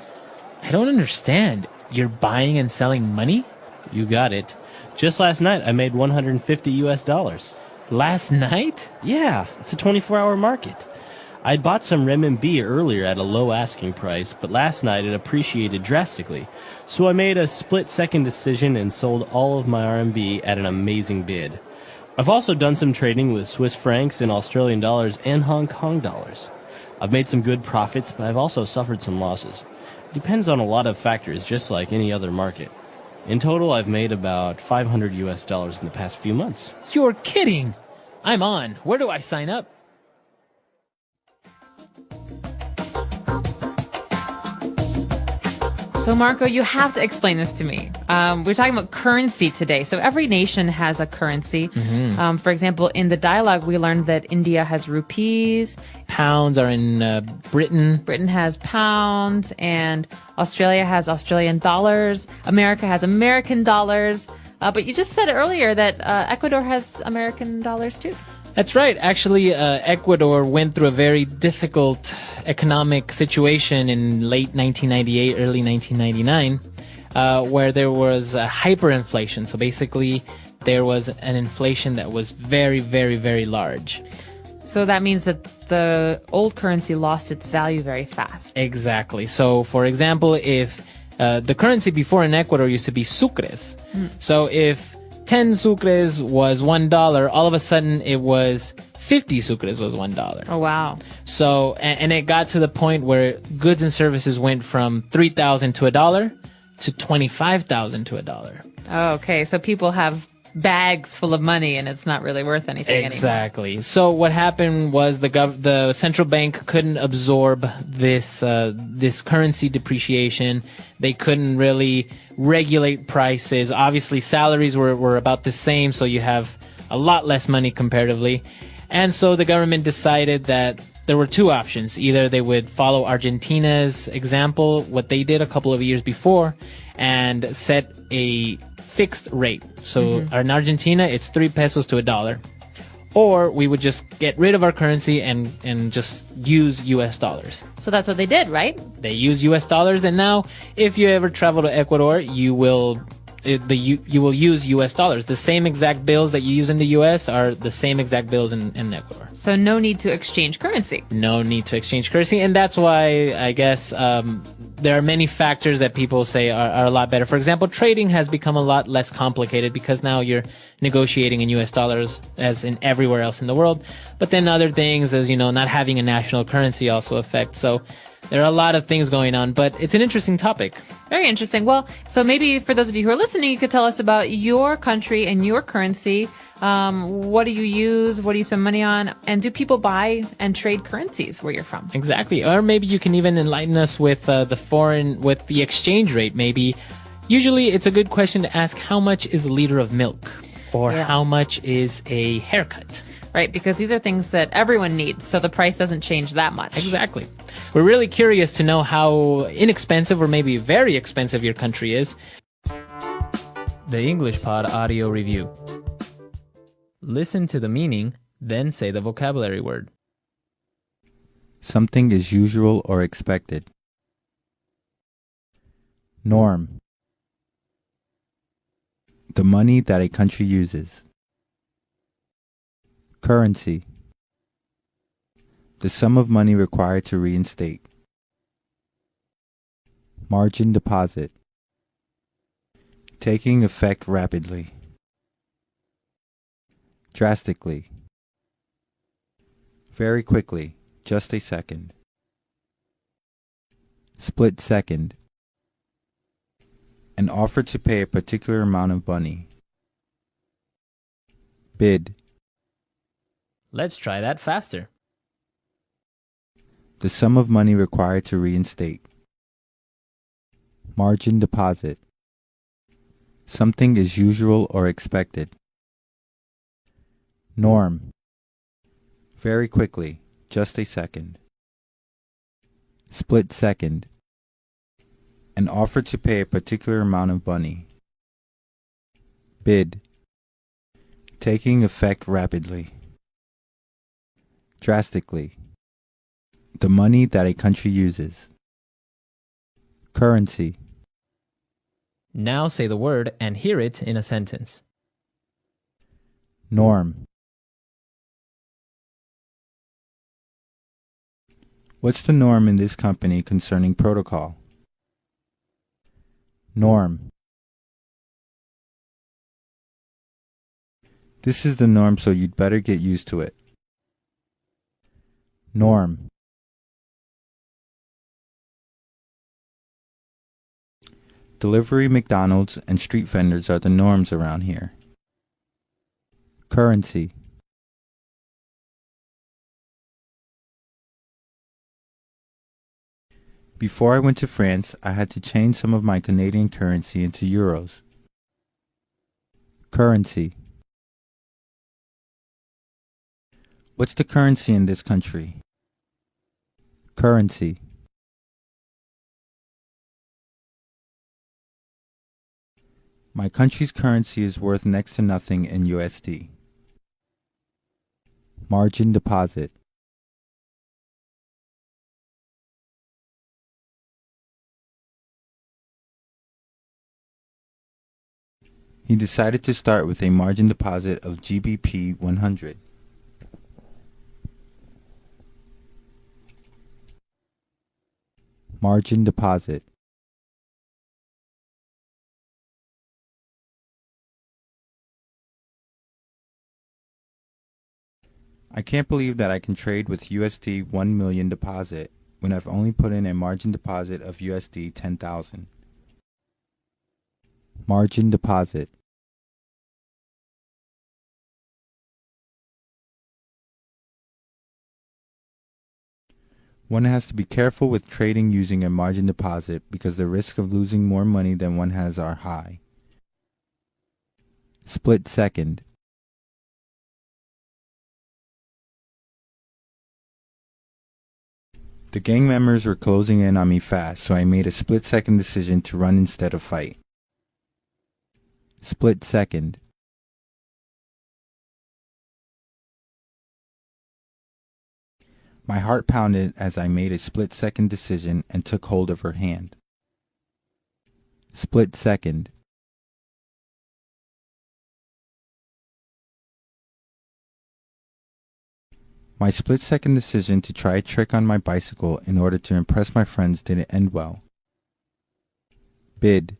I don't understand. You're buying and selling money? You got it. Just last night I made $150. Last night? Yeah, it's a 24-hour market. I'd bought some renminbi earlier at a low asking price, but last night it appreciated drastically. So I made a split-second decision and sold all of my RMB at an amazing bid. I've also done some trading with Swiss francs and Australian dollars and Hong Kong dollars. I've made some good profits, but I've also suffered some losses. It depends on a lot of factors, just like any other market. In total, I've made about $500 in the past few months. You're kidding! I'm on. Where do I sign up? So, Marco, you have to explain this to me. We're talking about currency today. So every nation has a currency. For example, in the dialogue, we learned that India has rupees. Pounds are in Britain. Britain has pounds, and Australia has Australian dollars. America has American dollars. But you just said earlier that Ecuador has American dollars too. That's right. Actually, Ecuador went through a very difficult economic situation in late 1998, early 1999, where there was hyperinflation. So basically, there was an inflation that was very, very, very large. So that means that the old currency lost its value very fast. Exactly. So, for example, if the currency before in Ecuador used to be sucres. So if 10 sucres was $1, all of a sudden it was 50 sucres was $1. Oh, wow. So, and it got to the point where goods and services went from 3,000 to $1 to 25,000 to $1. Oh, okay. So people have bags full of money and it's not really worth anything anymore. Exactly. So what happened was the central bank couldn't absorb this currency depreciation. They couldn't really regulate prices. Obviously, salaries were about the same, so you have a lot less money comparatively. And so the government decided that there were two options. Either they would follow Argentina's example, what they did a couple of years before, and set a fixed rate. So in Argentina, it's 3 pesos to $1. Or we would just get rid of our currency and just use US dollars. So that's what they did, right? They use US dollars, and now if you ever travel to Ecuador, you will use US dollars. The same exact bills that you use in the US are the same exact bills in Ecuador. So no need to exchange currency. No need to exchange currency, and that's why I guess there are many factors that people say are a lot better. For example, trading has become a lot less complicated because now you're negotiating in US dollars as in everywhere else in the world. But then other things, as you know, not having a national currency also affect. So there are a lot of things going on, but it's an interesting topic. Very interesting. Well, so maybe for those of you who are listening, you could tell us about your country and your currency. What do you use? What do you spend money on? And do people buy and trade currencies where you're from? Exactly. Or maybe you can even enlighten us with with the exchange rate. Maybe usually it's a good question to ask, how much is a liter of milk? Or how much is a haircut? Right, because these are things that everyone needs, so the price doesn't change that much. Exactly. We're really curious to know how inexpensive or maybe very expensive your country is. The English Pod Audio Review. Listen to the meaning, then say the vocabulary word. Something is usual or expected. Norm. The money that a country uses. Currency. The sum of money required to reinstate. Margin deposit. Taking effect rapidly. Drastically. Very quickly, just a second. Split second. An offer to pay a particular amount of money. Bid. Let's try that faster. The sum of money required to reinstate. Margin deposit. Something is usual or expected. Norm. Very quickly, just a second. Split second. An offer to pay a particular amount of money. Bid. Taking effect rapidly. Drastically. The money that a country uses. Currency. Now say the word and hear it in a sentence. Norm. What's the norm in this company concerning protocol? Norm. This is the norm, so you'd better get used to it. Norm. Delivery, McDonald's, and street vendors are the norms around here. Currency. Before I went to France, I had to change some of my Canadian currency into euros. Currency. What's the currency in this country? Currency. My country's currency is worth next to nothing in USD. Margin deposit. He decided to start with a margin deposit of GBP 100. Margin deposit. I can't believe that I can trade with USD 1 million deposit when I've only put in a margin deposit of USD 10,000. Margin deposit. One has to be careful with trading using a margin deposit because the risk of losing more money than one has are high. Split second. The gang members were closing in on me fast, so I made a split-second decision to run instead of fight. Split second. My heart pounded as I made a split-second decision and took hold of her hand. Split second. My split-second decision to try a trick on my bicycle in order to impress my friends didn't end well. Bid.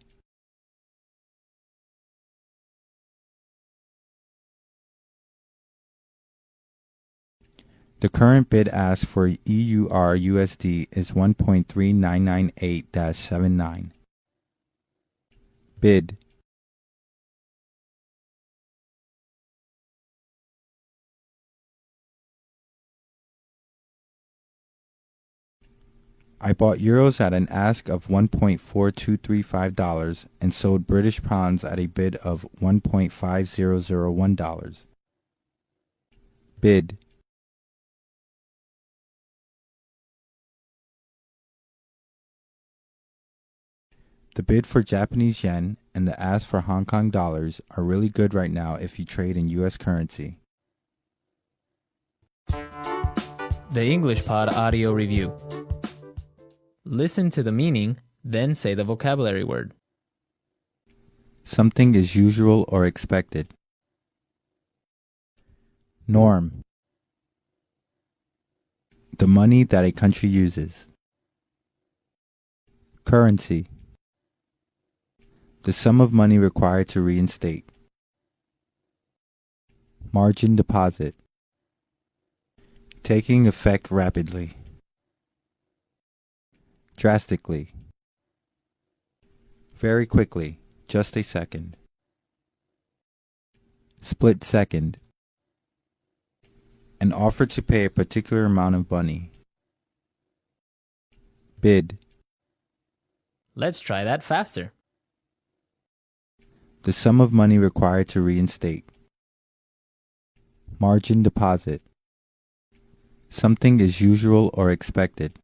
The current bid ask for EUR USD is 1.3998-79. Bid. I bought euros at an ask of $1.4235 and sold British pounds at a bid of $1.5001. Bid. The bid for Japanese yen and the ask for Hong Kong dollars are really good right now if you trade in US currency. The English Pod Audio Review. Listen to the meaning, then say the vocabulary word. Something is usual or expected. Norm. The money that a country uses. Currency. The sum of money required to reinstate. Margin deposit. Taking effect rapidly. Drastically. Very quickly, just a second. Split second. An offer to pay a particular amount of money. Bid. Let's try that faster. The sum of money required to reinstate. Margin deposit. Something is usual or expected.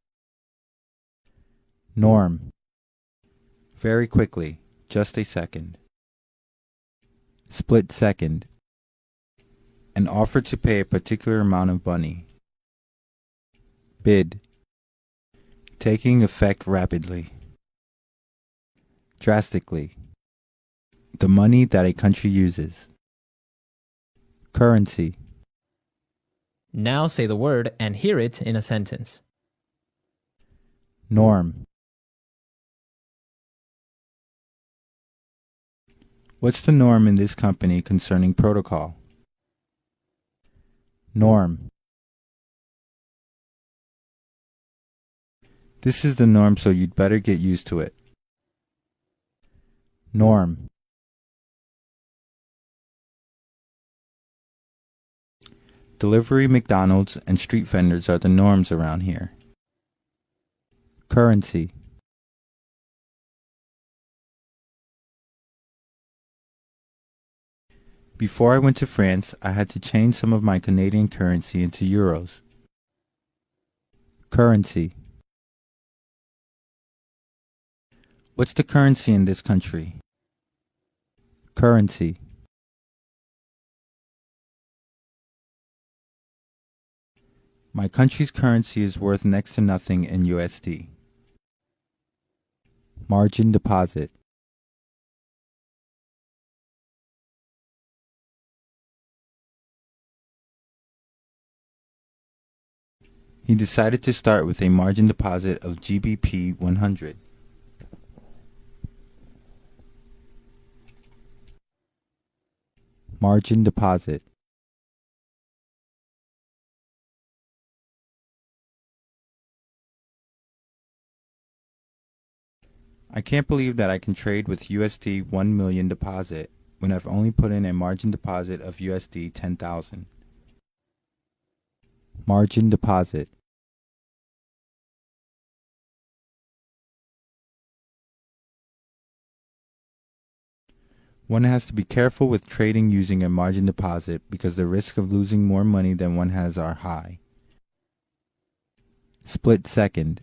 Norm. Very quickly, just a second. Split second. An offer to pay a particular amount of money. Bid. Taking effect rapidly. Drastically. The money that a country uses. Currency. Now say the word and hear it in a sentence. Norm. What's the norm in this company concerning protocol? Norm. This is the norm, so you'd better get used to it. Norm. Delivery, McDonald's, and street vendors are the norms around here. Currency. Before I went to France, I had to change some of my Canadian currency into euros. Currency. What's the currency in this country? Currency. My country's currency is worth next to nothing in USD. Margin deposit. He decided to start with a margin deposit of GBP 100. Margin deposit. I can't believe that I can trade with USD 1 million deposit when I've only put in a margin deposit of USD 10,000. Margin deposit. One has to be careful with trading using a margin deposit because the risk of losing more money than one has are high. Split second.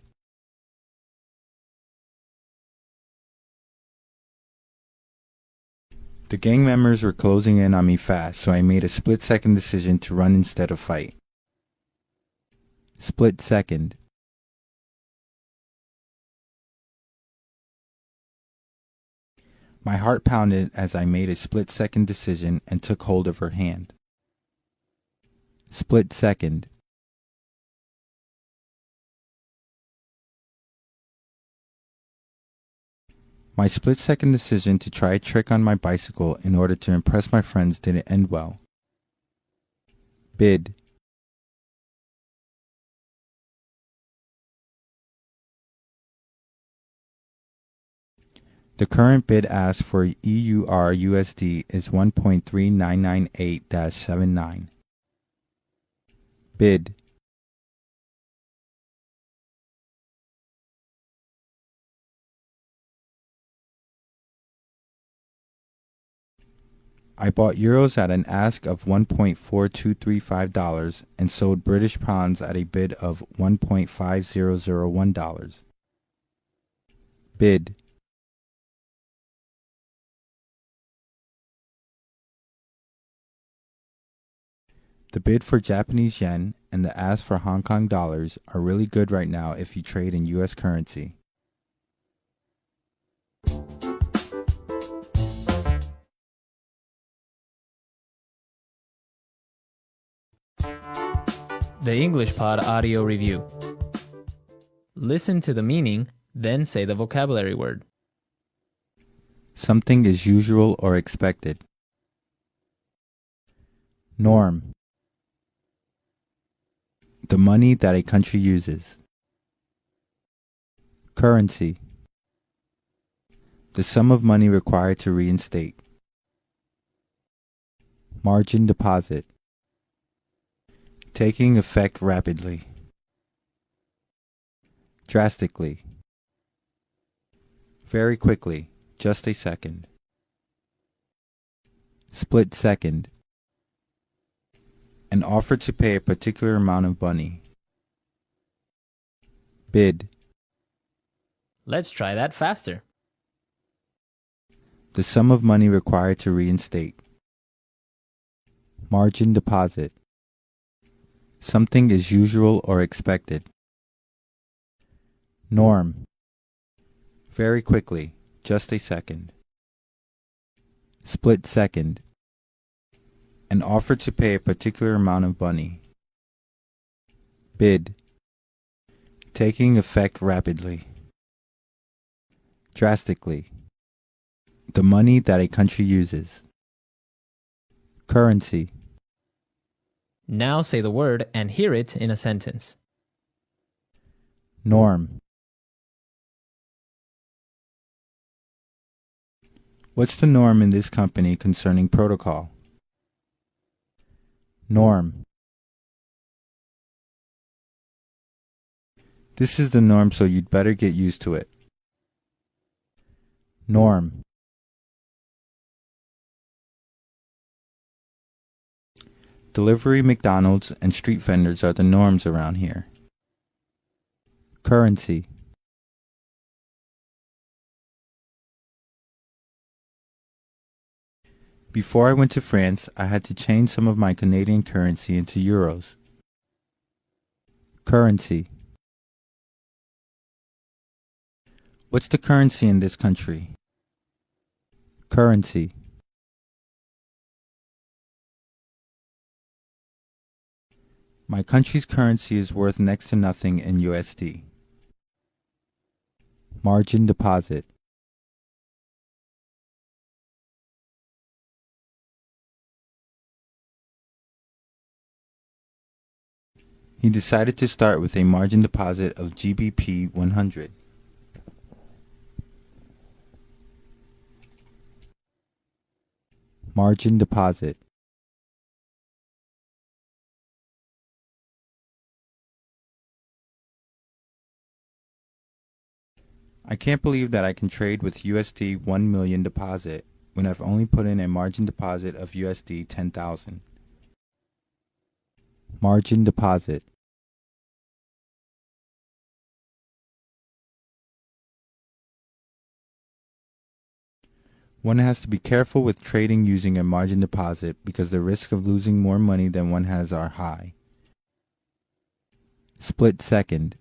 The gang members were closing in on me fast, so I made a split-second decision to run instead of fight. Split second. My heart pounded as I made a split-second decision and took hold of her hand. Split second. My split-second decision to try a trick on my bicycle in order to impress my friends didn't end well. Bid. The current bid ask for EUR USD is 1.3998-79. Bid. I bought euros at an ask of $1.4235 and sold British pounds at a bid of $1.5001. Bid. The bid for Japanese yen and the ask for Hong Kong dollars are really good right now if you trade in US currency. The English Pod Audio Review. Listen to the meaning, then say the vocabulary word. Something is usual or expected. Norm. The money that a country uses. Currency. The sum of money required to reinstate. Margin deposit. Taking effect rapidly. Drastically. Very quickly, just a second. Split second. An offer to pay a particular amount of money. Bid. Let's try that faster. The sum of money required to reinstate. Margin deposit. Something is usual or expected. Norm. Very quickly, just a second. Split second. An offer to pay a particular amount of money. Bid. Taking effect rapidly. Drastically. The money that a country uses. Currency. Now say the word and hear it in a sentence. Norm. What's the norm in this company concerning protocol? Norm. This is the norm, so you'd better get used to it. Norm. Delivery, McDonald's, and street vendors are the norms around here. Currency. Before I went to France, I had to change some of my Canadian currency into euros. Currency. What's the currency in this country? Currency. My country's currency is worth next to nothing in USD. Margin deposit. He decided to start with a margin deposit of GBP 100. Margin deposit. I can't believe that I can trade with USD 1 million deposit when I've only put in a margin deposit of USD 10,000. Margin deposit. One has to be careful with trading using a margin deposit because the risk of losing more money than one has are high. Split second.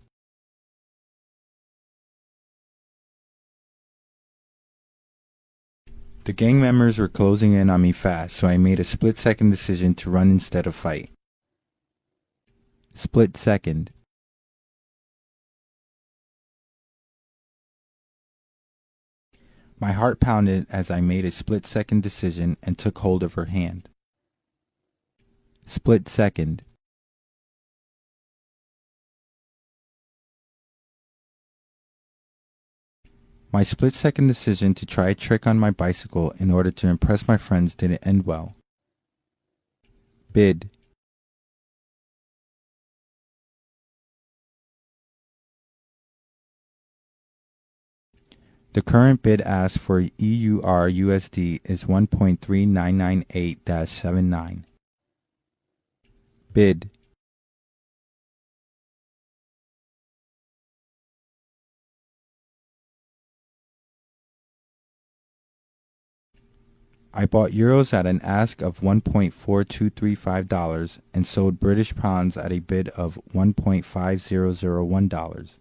The gang members were closing in on me fast, so I made a split-second decision to run instead of fight. Split second. My heart pounded as I made a split-second decision and took hold of her hand. Split second. My split-second decision to try a trick on my bicycle in order to impress my friends didn't end well. Bid. The current bid ask for EUR USD is 1.3998-79. Bid. I bought euros at an ask of $1.4235 and sold British pounds at a bid of $1.5001.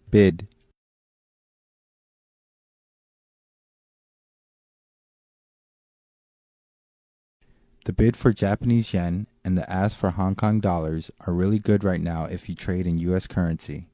Bid. The bid for Japanese yen and the ask for Hong Kong dollars are really good right now if you trade in US currency.